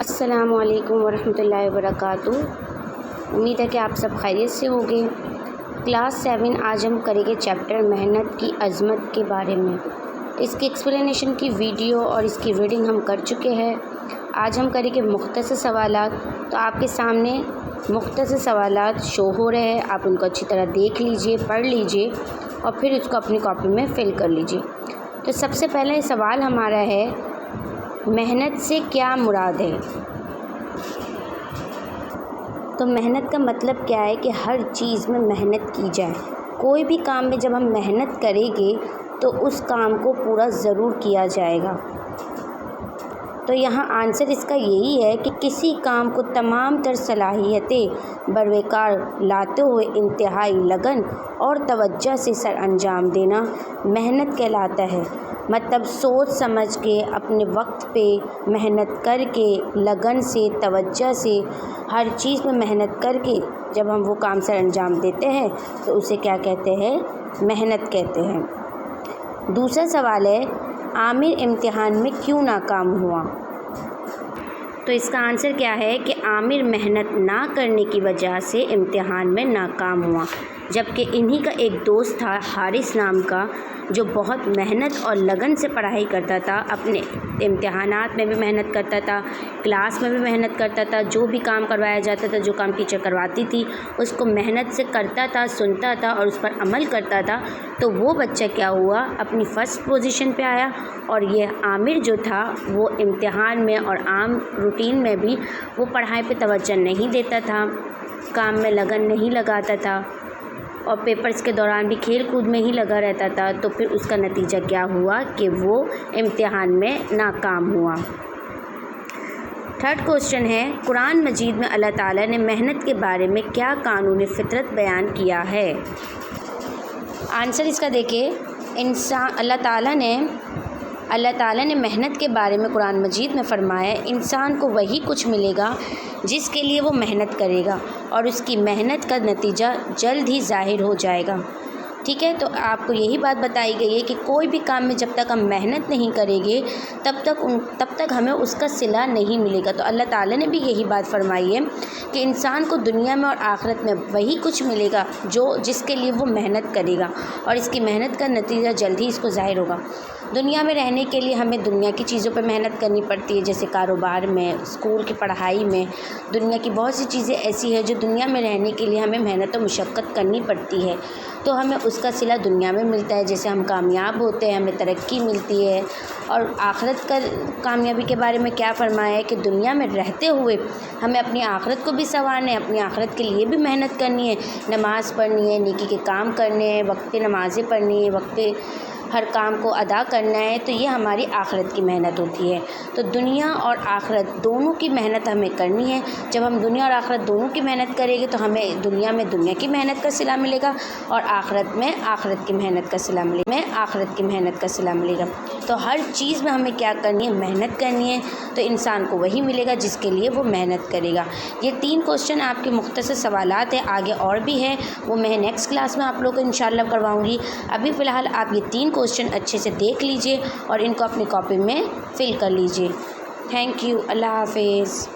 السلام علیکم ورحمۃ اللہ وبرکاتہ۔ امید ہے کہ آپ سب خیریت سے ہوں گے۔ کلاس 7 آج ہم کریں گے چیپٹر محنت کی عظمت کے بارے میں۔ اس کی ایکسپلینیشن کی ویڈیو اور اس کی ریڈنگ ہم کر چکے ہیں۔ آج ہم کریں گے مختصر سوالات۔ تو آپ کے سامنے مختصر سوالات شو ہو رہے ہیں، آپ ان کو اچھی طرح دیکھ لیجئے، پڑھ لیجئے اور پھر اس کو اپنی کاپی میں فل کر لیجئے۔ تو سب سے پہلے سوال ہمارا ہے، محنت سے کیا مراد ہے؟ تو محنت کا مطلب کیا ہے کہ ہر چیز میں محنت کی جائے۔ کوئی بھی کام میں جب ہم محنت کریں گے تو اس کام کو پورا ضرور کیا جائے گا۔ تو یہاں آنسر اس کا یہی ہے کہ کسی کام کو تمام تر صلاحیتیں بروقار لاتے ہوئے انتہائی لگن اور توجہ سے سر انجام دینا محنت کہلاتا ہے۔ مطلب سوچ سمجھ کے، اپنے وقت پہ محنت کر کے، لگن سے، توجہ سے، ہر چیز میں محنت کر کے جب ہم وہ کام سر انجام دیتے ہیں تو اسے کیا کہتے ہیں؟ محنت کہتے ہیں۔ دوسرا سوال ہے، عامر امتحان میں کیوں ناکام ہوا؟ تو اس کا آنسر کیا ہے کہ عامر محنت نہ کرنے کی وجہ سے امتحان میں ناکام ہوا، جبکہ انہی کا ایک دوست تھا حارث نام کا، جو بہت محنت اور لگن سے پڑھائی کرتا تھا، اپنے امتحانات میں بھی محنت کرتا تھا، کلاس میں بھی محنت کرتا تھا، جو بھی کام کروایا جاتا تھا، جو کام ٹیچر کرواتی تھی اس کو محنت سے کرتا تھا، سنتا تھا اور اس پر عمل کرتا تھا۔ تو وہ بچہ کیا ہوا؟ اپنی فرسٹ پوزیشن پہ آیا، اور یہ عامر جو تھا وہ امتحان میں اور عام روٹین میں بھی وہ پڑھائی پہ توجہ نہیں دیتا تھا، کام میں لگن نہیں لگاتا تھا اور پیپرز کے دوران بھی کھیل کود میں ہی لگا رہتا تھا۔ تو پھر اس کا نتیجہ کیا ہوا کہ وہ امتحان میں ناکام ہوا۔ تھرڈ کوسچن ہے، قرآن مجید میں اللہ تعالیٰ نے محنت کے بارے میں کیا قانون فطرت بیان کیا ہے؟ آنسر اس کا دیکھیں، اللہ تعالیٰ نے محنت کے بارے میں قرآن مجید میں فرمایا، انسان کو وہی کچھ ملے گا جس کے لیے وہ محنت کرے گا، اور اس کی محنت کا نتیجہ جلد ہی ظاہر ہو جائے گا۔ ٹھیک ہے، تو آپ کو یہی بات بتائی گئی ہے کہ کوئی بھی کام میں جب تک ہم محنت نہیں کریں گے تب تک ہمیں اس کا صلہ نہیں ملے گا۔ تو اللہ تعالیٰ نے بھی یہی بات فرمائی ہے کہ انسان کو دنیا میں اور آخرت میں وہی کچھ ملے گا جس کے لیے وہ محنت کرے گا، اور اس کی محنت کا نتیجہ جلد ہی اس کو ظاہر ہوگا۔ دنیا میں رہنے کے لیے ہمیں دنیا کی چیزوں پہ محنت کرنی پڑتی ہے، جیسے کاروبار میں، اسکول کی پڑھائی میں، دنیا کی بہت سی چیزیں ایسی ہیں جو دنیا میں رہنے کے لیے ہمیں محنت و مشقت کرنی پڑتی ہے، تو ہمیں اس کا صلہ دنیا میں ملتا ہے، جیسے ہم کامیاب ہوتے ہیں، ہمیں ترقی ملتی ہے۔ اور آخرت کا کامیابی کے بارے میں کیا فرمایا ہے کہ دنیا میں رہتے ہوئے ہمیں اپنی آخرت کو بھی سنوارنا ہے، اپنی آخرت کے لیے بھی محنت کرنی ہے، نماز پڑھنی ہے، نیکی کے کام کرنے ہیں، وقت نمازیں پڑھنی ہے، وقت ہر کام کو ادا کرنا ہے، تو یہ ہماری آخرت کی محنت ہوتی ہے۔ تو دنیا اور آخرت دونوں کی محنت ہمیں کرنی ہے۔ جب ہم دنیا اور آخرت دونوں کی محنت کریں گے تو ہمیں دنیا میں دنیا کی محنت کا صلہ ملے گا، اور آخرت میں آخرت کی محنت کا صلہ ملے گا۔ تو ہر چیز میں ہمیں کیا کرنی ہے؟ محنت کرنی ہے، تو انسان کو وہی ملے گا جس کے لیے وہ محنت کرے گا۔ یہ 3 کوسچن آپ کے مختصر سوالات ہیں، آگے اور بھی ہیں، وہ میں نیکسٹ کلاس میں آپ لوگوں کو انشاءاللہ کرواؤں گی۔ ابھی فی الحال آپ یہ 3 کوسچن اچھے سے دیکھ لیجئے اور ان کو اپنی کاپی میں فل کر لیجئے۔ تھینک یو، اللہ حافظ۔